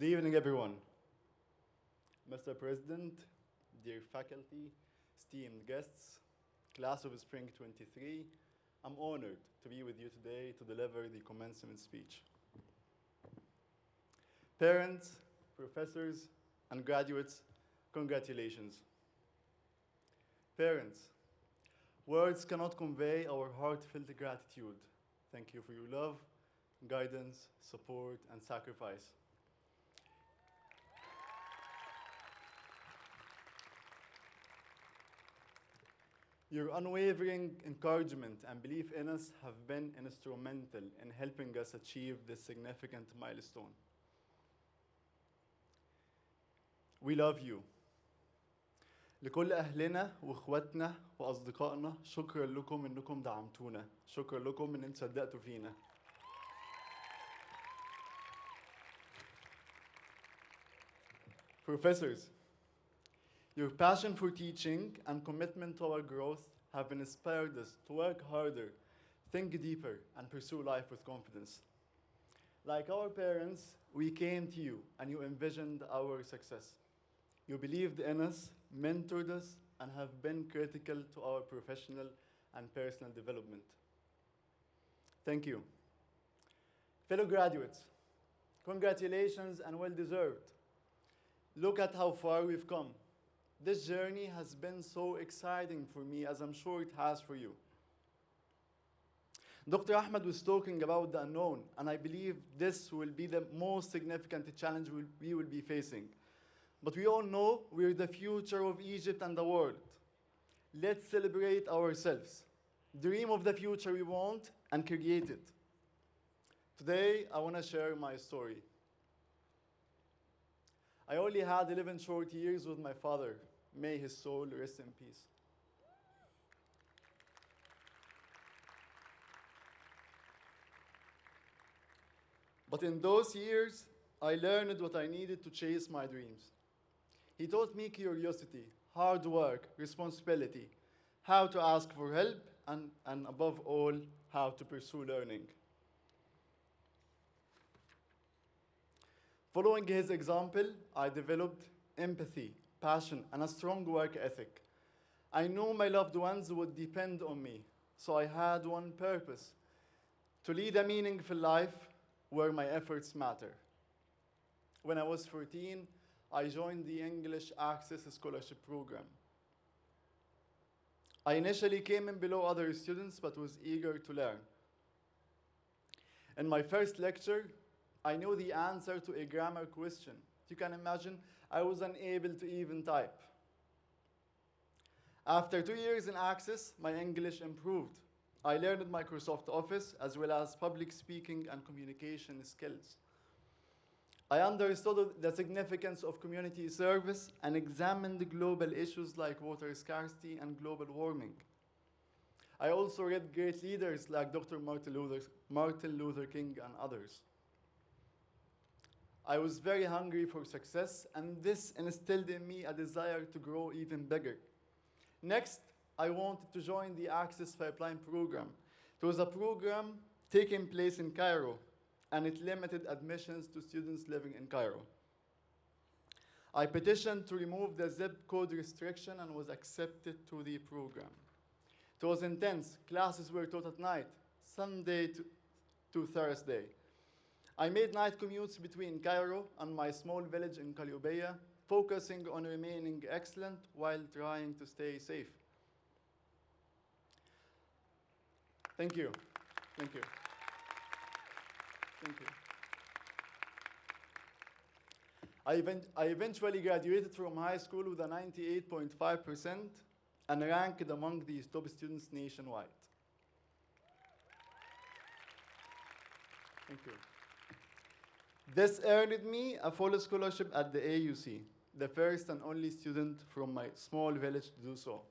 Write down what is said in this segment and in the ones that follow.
Good evening, everyone. Mr. President, dear faculty, esteemed guests, class of Spring 23, I'm honored to be with you today to deliver the commencement speech. Parents, professors, and graduates, congratulations. Parents, words cannot convey our heartfelt gratitude. Thank you for your love, guidance, support, and sacrifice. Your unwavering encouragement and belief in us have been instrumental in helping us achieve this significant milestone. We love you. لكل أهلنا وإخواتنا وأصدقائنا شكرا لكم إنكم دعمتونا. شكرا لكم إن انتم صدقتوا فينا. Professors, your passion for teaching and commitment to our growth have inspired us to work harder, think deeper, and pursue life with confidence. Like our parents, we came to you and you envisioned our success. You believed in us, mentored us, and have been critical to our professional and personal development. Thank you. Fellow graduates, congratulations and well-deserved. Look at how far we've come. This journey has been so exciting for me, as I'm sure it has for you. Dr. Ahmed was talking about the unknown, and I believe this will be the most significant challenge we will be facing. But we all know we're the future of Egypt and the world. Let's celebrate ourselves, dream of the future we want, and create it. Today, I want to share my story. I only had 11 short years with my father. May his soul rest in peace. But in those years, I learned what I needed to chase my dreams. He taught me curiosity, hard work, responsibility, how to ask for help, and above all, how to pursue learning. Following his example, I developed empathy, passion, and a strong work ethic. I knew my loved ones would depend on me, so I had one purpose: to lead a meaningful life where my efforts matter. When I was 14, I joined the English Access Scholarship Program. I initially came in below other students, but was eager to learn. In my first lecture, I knew the answer to a grammar question. You can imagine, I was unable to even type. After 2 years in Access, my English improved. I learned Microsoft Office, as well as public speaking and communication skills. I understood the significance of community service and examined global issues like water scarcity and global warming. I also read great leaders like Dr. Martin Luther King and others. I was very hungry for success, and this instilled in me a desire to grow even bigger. Next, I wanted to join the Access Pipeline program. It was a program taking place in Cairo, and it limited admissions to students living in Cairo. I petitioned to remove the zip code restriction and was accepted to the program. It was intense. Classes were taught at night, Sunday to Thursday. I made night commutes between Cairo and my small village in Calliopeia, focusing on remaining excellent while trying to stay safe. Thank you. Thank you. Thank you. I eventually graduated from high school with a 98.5% and ranked among the top students nationwide. Thank you. This earned me a full scholarship at the AUC, the first and only student from my small village to do so.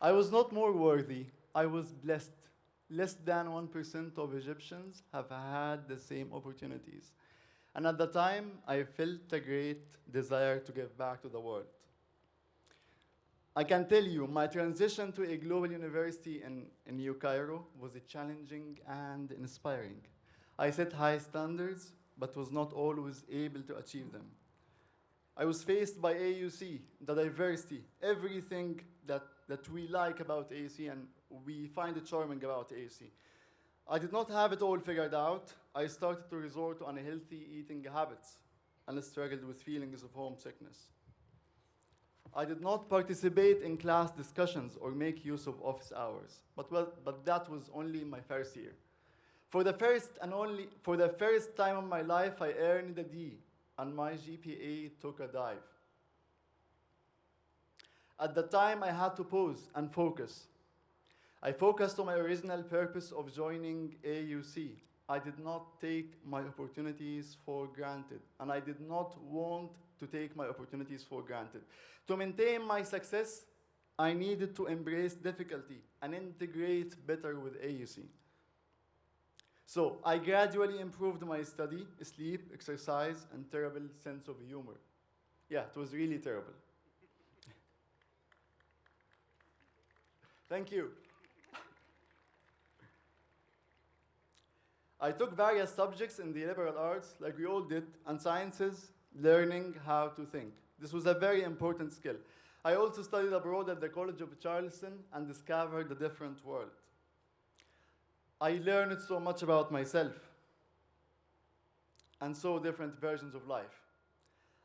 I was not more worthy, I was blessed. Less than 1% of Egyptians have had the same opportunities. And at the time, I felt a great desire to give back to the world. I can tell you, my transition to a global university in New Cairo was challenging and inspiring. I set high standards, but was not always able to achieve them. I was faced by AUC, the diversity, everything that we like about AUC and we find it charming about AUC. I did not have it all figured out. I started to resort to unhealthy eating habits and struggled with feelings of homesickness. I did not participate in class discussions or make use of office hours, but that was only my first year. For the first time in my life, I earned a D, and my GPA took a dive. At the time, I had to pause and focus. I focused on my original purpose of joining AUC. I did not take my opportunities for granted, and I did not want to take my opportunities for granted. To maintain my success, I needed to embrace difficulty and integrate better with AUC. So I gradually improved my study, sleep, exercise, and terrible sense of humor. Yeah, it was really terrible. Thank you. I took various subjects in the liberal arts, like we all did, and sciences, learning how to think. This was a very important skill. I also studied abroad at the College of Charleston and discovered a different world. I learned so much about myself and saw different versions of life.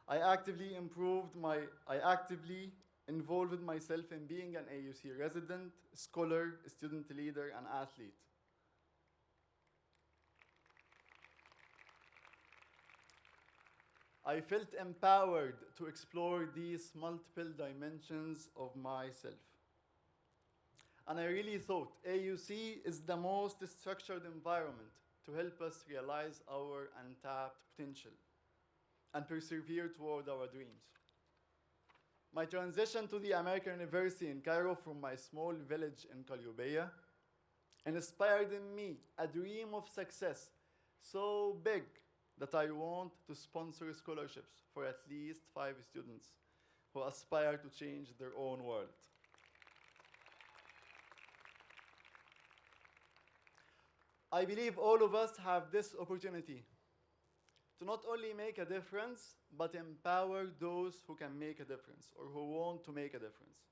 I actively involved myself in being an AUC resident, scholar, student leader, and athlete. I felt empowered to explore these multiple dimensions of myself. And I really thought AUC is the most structured environment to help us realize our untapped potential and persevere toward our dreams. My transition to the American University in Cairo from my small village in Qalyubia inspired in me a dream of success so big that I want to sponsor scholarships for at least 5 students who aspire to change their own world. I believe all of us have this opportunity to not only make a difference, but empower those who can make a difference or who want to make a difference.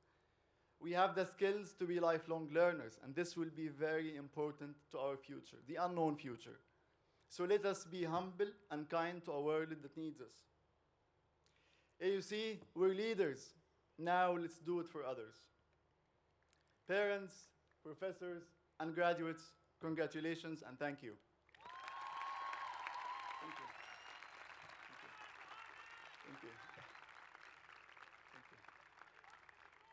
We have the skills to be lifelong learners, and this will be very important to our future, the unknown future. So let us be humble and kind to a world that needs us. AUC, we're leaders. Now let's do it for others. Parents, professors, and graduates, congratulations and thank you. Thank you. Thank you. Thank you.